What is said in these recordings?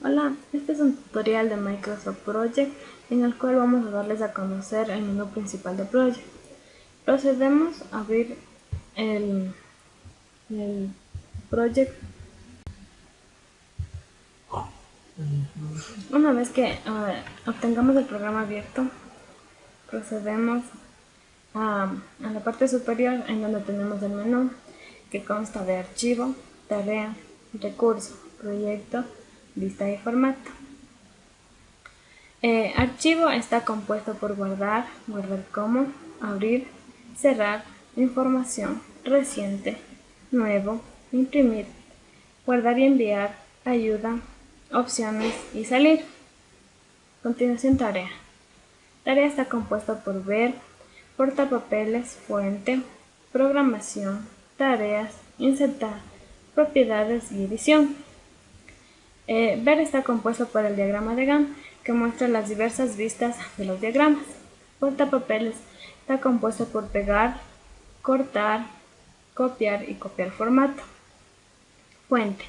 Hola, este es un tutorial de Microsoft Project en el cual vamos a darles a conocer el menú principal de Project. Procedemos a abrir el Project. Una vez que obtengamos el programa abierto, procedemos a la parte superior en donde tenemos el menú que consta de archivo, tarea, recurso, proyecto, lista y formato. Archivo está compuesto por guardar, guardar como, abrir, cerrar, información, reciente, nuevo, imprimir, guardar y enviar, ayuda, opciones y salir. A continuación, tarea. Tarea está compuesto por ver, portapapeles, fuente, programación, tareas, insertar, propiedades y edición. Ver está compuesto por el diagrama de Gantt, que muestra las diversas vistas de los diagramas. Portapapeles está compuesto por pegar, cortar, copiar y copiar formato. Fuente.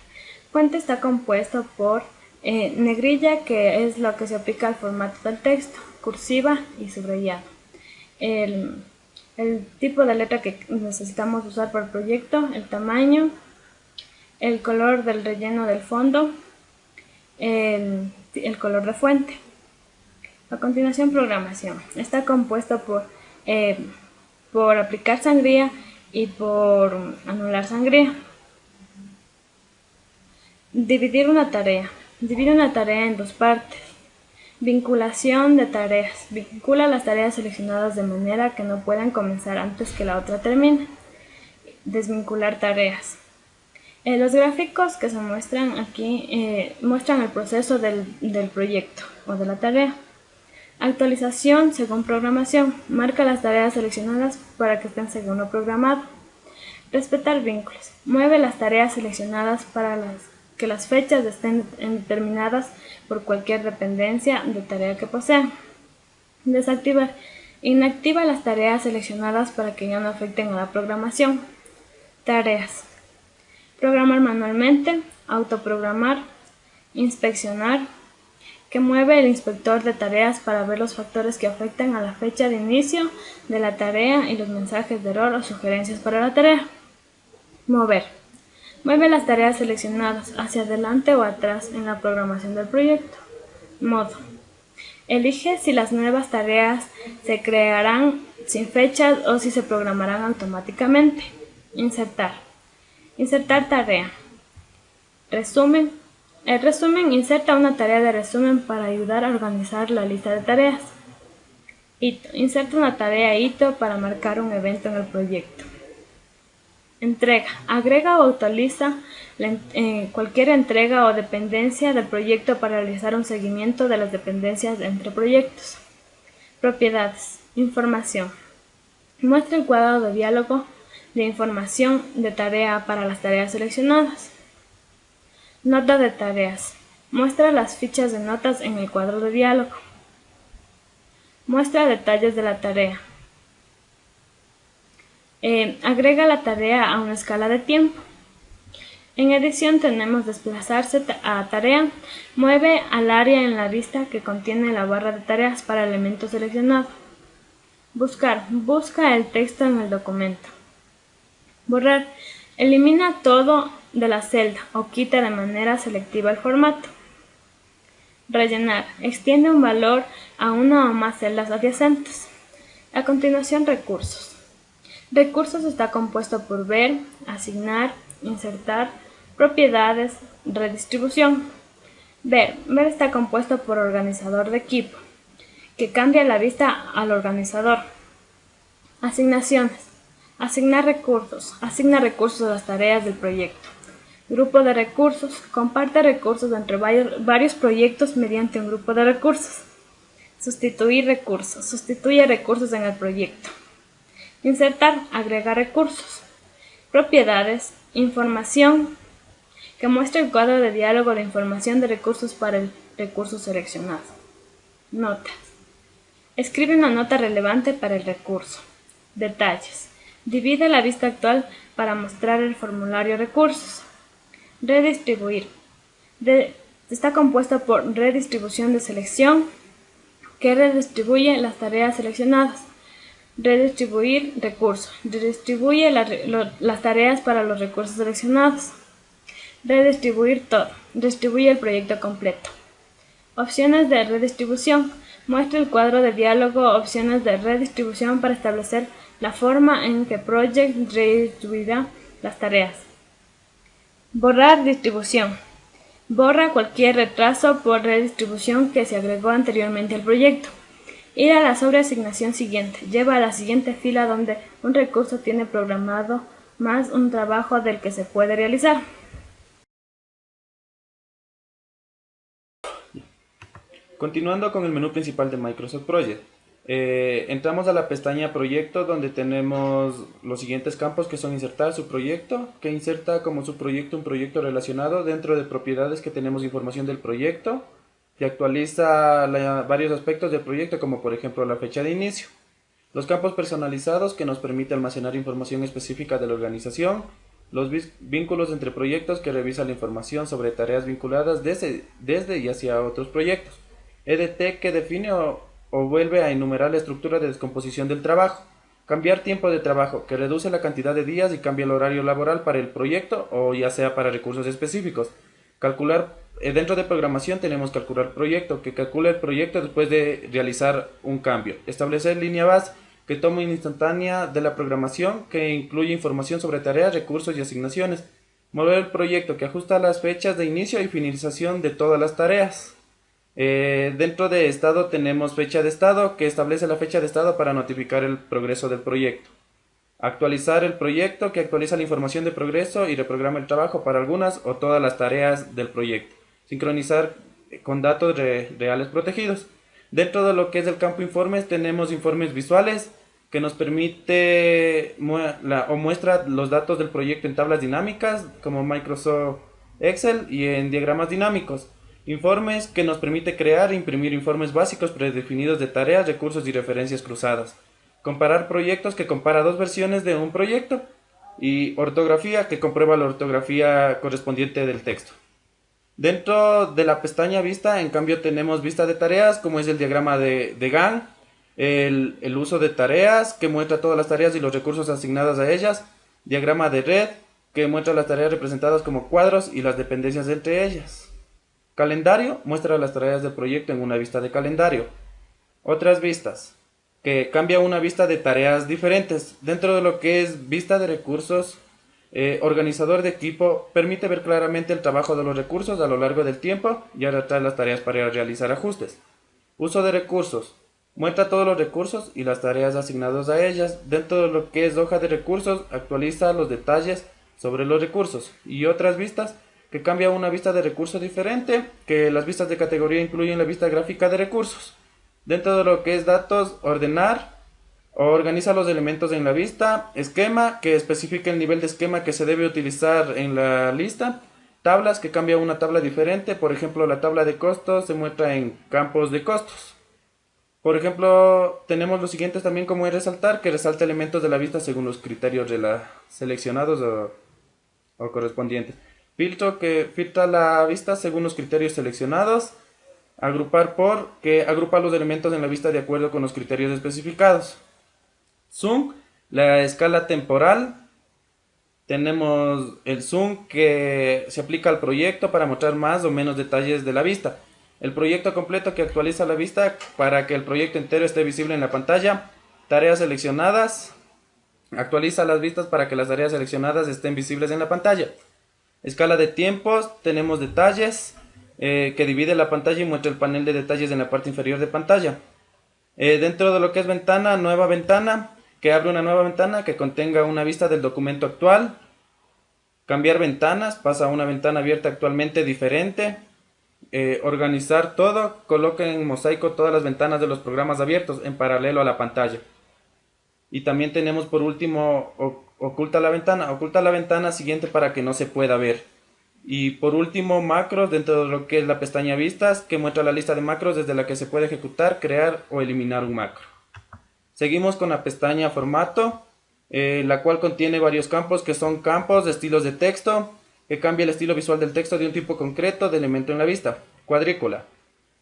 Fuente está compuesto por negrilla, que es lo que se aplica al formato del texto, cursiva y subrayado. El tipo de letra que necesitamos usar por proyecto, el tamaño, el color del relleno del fondo, el color de fuente. A continuación, programación. Está compuesto por aplicar sangría y por anular sangría. Dividir una tarea. Divide una tarea en dos partes. Vinculación de tareas. Vincula las tareas seleccionadas de manera que no puedan comenzar antes que la otra termine. Desvincular tareas. Los gráficos que se muestran aquí muestran el proceso del proyecto o de la tarea. Actualización según programación. Marca las tareas seleccionadas para que estén según lo programado. Respetar vínculos. Mueve las tareas seleccionadas para que las fechas estén determinadas por cualquier dependencia de tarea que posean. Desactivar. Inactiva las tareas seleccionadas para que ya no afecten a la programación. Tareas. Programar manualmente, autoprogramar, inspeccionar, que mueve el inspector de tareas para ver los factores que afectan a la fecha de inicio de la tarea y los mensajes de error o sugerencias para la tarea. Mover. Mueve las tareas seleccionadas hacia adelante o atrás en la programación del proyecto. Modo. Elige si las nuevas tareas se crearán sin fechas o si se programarán automáticamente. Insertar. Insertar tarea. Resumen. El resumen inserta una tarea de resumen para ayudar a organizar la lista de tareas. Hito. Inserta una tarea hito para marcar un evento en el proyecto. Entrega. Agrega o actualiza cualquier entrega o dependencia del proyecto para realizar un seguimiento de las dependencias entre proyectos. Propiedades. Información. Muestra el cuadro de diálogo de información de tarea para las tareas seleccionadas. Nota de tareas. Muestra las fichas de notas en el cuadro de diálogo. Muestra detalles de la tarea. Agrega la tarea a una escala de tiempo. En edición tenemos desplazarse a tarea. Mueve al área en la vista que contiene la barra de tareas para el elemento seleccionado. Buscar. Busca el texto en el documento. Borrar. Elimina todo de la celda o quita de manera selectiva el formato. Rellenar. Extiende un valor a una o más celdas adyacentes. A continuación, recursos. Recursos está compuesto por ver, asignar, insertar, propiedades, redistribución. Ver está compuesto por organizador de equipo, que cambia la vista al organizador. Asignaciones. Asignar recursos. Asigna recursos a las tareas del proyecto. Grupo de recursos. Comparte recursos entre varios proyectos mediante un grupo de recursos. Sustituir recursos. Sustituye recursos en el proyecto. Insertar. Agregar recursos. Propiedades. Información, que muestra el cuadro de diálogo de información de recursos para el recurso seleccionado. Notas. Escribe una nota relevante para el recurso. Detalles. Divide la vista actual para mostrar el formulario recursos. Redistribuir. Está compuesto por redistribución de selección, que redistribuye las tareas seleccionadas. Redistribuir recursos. Redistribuye las tareas para los recursos seleccionados. Redistribuir todo. Distribuye el proyecto completo. Opciones de redistribución. Muestra el cuadro de diálogo opciones de redistribución para establecer la forma en que Project redistribuirá las tareas. Borrar distribución. Borra cualquier retraso por redistribución que se agregó anteriormente al proyecto. Ir a la sobreasignación siguiente. Lleva a la siguiente fila donde un recurso tiene programado más un trabajo del que se puede realizar. Continuando con el menú principal de Microsoft Project, entramos a la pestaña Proyecto, donde tenemos los siguientes campos, que son insertar su proyecto, que inserta como su proyecto un proyecto relacionado. Dentro de propiedades que tenemos información del proyecto, que actualiza varios aspectos del proyecto, como por ejemplo la fecha de inicio. Los campos personalizados, que nos permite almacenar información específica de la organización. Los vínculos entre proyectos, que revisa la información sobre tareas vinculadas desde y hacia otros proyectos. EDT, que define o vuelve a enumerar la estructura de descomposición del trabajo. Cambiar tiempo de trabajo, que reduce la cantidad de días y cambia el horario laboral para el proyecto o ya sea para recursos específicos. Calcular, dentro de programación tenemos calcular proyecto, que calcula el proyecto después de realizar un cambio. Establecer línea base, que toma una instantánea de la programación, que incluye información sobre tareas, recursos y asignaciones. Mover el proyecto, que ajusta las fechas de inicio y finalización de todas las tareas. Dentro de estado tenemos fecha de estado, que establece la fecha de estado para notificar el progreso del proyecto. Actualizar el proyecto, que actualiza la información de progreso y reprograma el trabajo para algunas o todas las tareas del proyecto. Sincronizar con datos reales protegidos. Dentro de lo que es el campo informes tenemos informes visuales, que nos permite o muestra los datos del proyecto en tablas dinámicas como Microsoft Excel y en diagramas dinámicos. Informes, que nos permite crear e imprimir informes básicos predefinidos de tareas, recursos y referencias cruzadas. Comparar proyectos, que compara dos versiones de un proyecto. Y ortografía, que comprueba la ortografía correspondiente del texto. Dentro de la pestaña vista, en cambio, tenemos vista de tareas, como es el diagrama de Gantt, el uso de tareas, que muestra todas las tareas y los recursos asignados a ellas. Diagrama de red, que muestra las tareas representadas como cuadros y las dependencias entre ellas. Calendario, muestra las tareas del proyecto en una vista de calendario. Otras vistas, que cambia una vista de tareas diferentes. Dentro de lo que es vista de recursos, organizador de equipo, permite ver claramente el trabajo de los recursos a lo largo del tiempo y adaptar las tareas para realizar ajustes. Uso de recursos, muestra todos los recursos y las tareas asignadas a ellas. Dentro de lo que es hoja de recursos, actualiza los detalles sobre los recursos. Y otras vistas, que cambia una vista de recurso diferente, que las vistas de categoría incluyen la vista gráfica de recursos. Dentro de lo que es datos, ordenar, organiza los elementos en la vista. Esquema, que especifica el nivel de esquema que se debe utilizar en la lista. Tablas, que cambia una tabla diferente. Por ejemplo, la tabla de costos se muestra en campos de costos. Por ejemplo, tenemos los siguientes también como es resaltar, que resalta elementos de la vista según los criterios seleccionados o correspondientes. Filtro, que filtra la vista según los criterios seleccionados. Agrupar por, que agrupa los elementos en la vista de acuerdo con los criterios especificados. Zoom, la escala temporal. Tenemos el zoom, que se aplica al proyecto para mostrar más o menos detalles de la vista. El proyecto completo, que actualiza la vista para que el proyecto entero esté visible en la pantalla. Tareas seleccionadas, actualiza las vistas para que las tareas seleccionadas estén visibles en la pantalla. Escala de tiempos, tenemos detalles, que divide la pantalla y muestra el panel de detalles en la parte inferior de pantalla. Dentro de lo que es ventana, nueva ventana, que abre una nueva ventana que contenga una vista del documento actual. Cambiar ventanas, pasa a una ventana abierta actualmente diferente. Organizar todo, coloca en mosaico todas las ventanas de los programas abiertos en paralelo a la pantalla. Y también tenemos por último oculta la ventana siguiente para que no se pueda ver. Y por último, macros, dentro de lo que es la pestaña vistas, que muestra la lista de macros desde la que se puede ejecutar, crear o eliminar un macro. Seguimos con la pestaña formato, la cual contiene varios campos, que son campos de estilos de texto, que cambia el estilo visual del texto de un tipo concreto de elemento en la vista. Cuadrícula.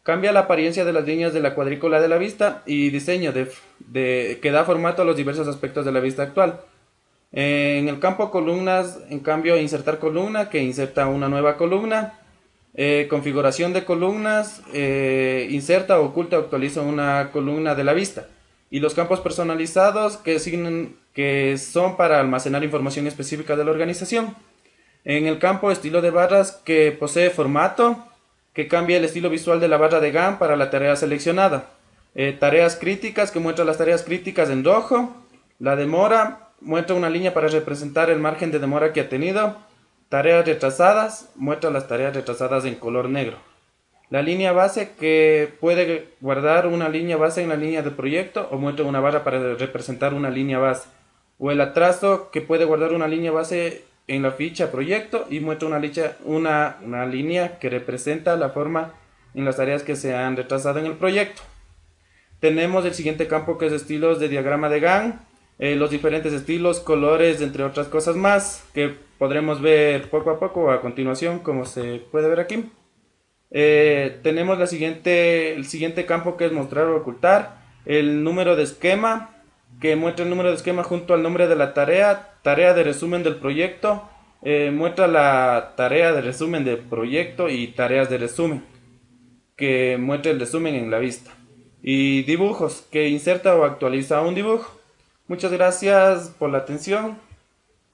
Cambia la apariencia de las líneas de la cuadrícula de la vista y diseño que da formato a los diversos aspectos de la vista actual. En el campo columnas, en cambio, insertar columna, que inserta una nueva columna. Configuración de columnas, inserta, oculta o actualiza una columna de la vista. Y los campos personalizados, que son para almacenar información específica de la organización. En el campo estilo de barras, que posee formato, que cambia el estilo visual de la barra de Gantt para la tarea seleccionada. Tareas críticas, que muestra las tareas críticas en rojo. La demora, muestra una línea para representar el margen de demora que ha tenido. Tareas retrasadas, muestra las tareas retrasadas en color negro. La línea base, que puede guardar una línea base en la línea de proyecto o muestra una barra para representar una línea base. O el atraso, que puede guardar una línea base en la ficha proyecto y muestra una línea que representa la forma en las tareas que se han retrasado en el proyecto. Tenemos el siguiente campo, que es estilos de diagrama de Gantt. Los diferentes estilos, colores, entre otras cosas más, que podremos ver poco a poco a continuación, como se puede ver aquí. Tenemos el siguiente campo, que es mostrar o ocultar. El número de esquema, que muestra el número de esquema junto al nombre de la tarea. Tarea de resumen del proyecto, muestra la tarea de resumen del proyecto y tareas de resumen, que muestra el resumen en la vista. Y dibujos, que inserta o actualiza un dibujo. Muchas gracias por la atención.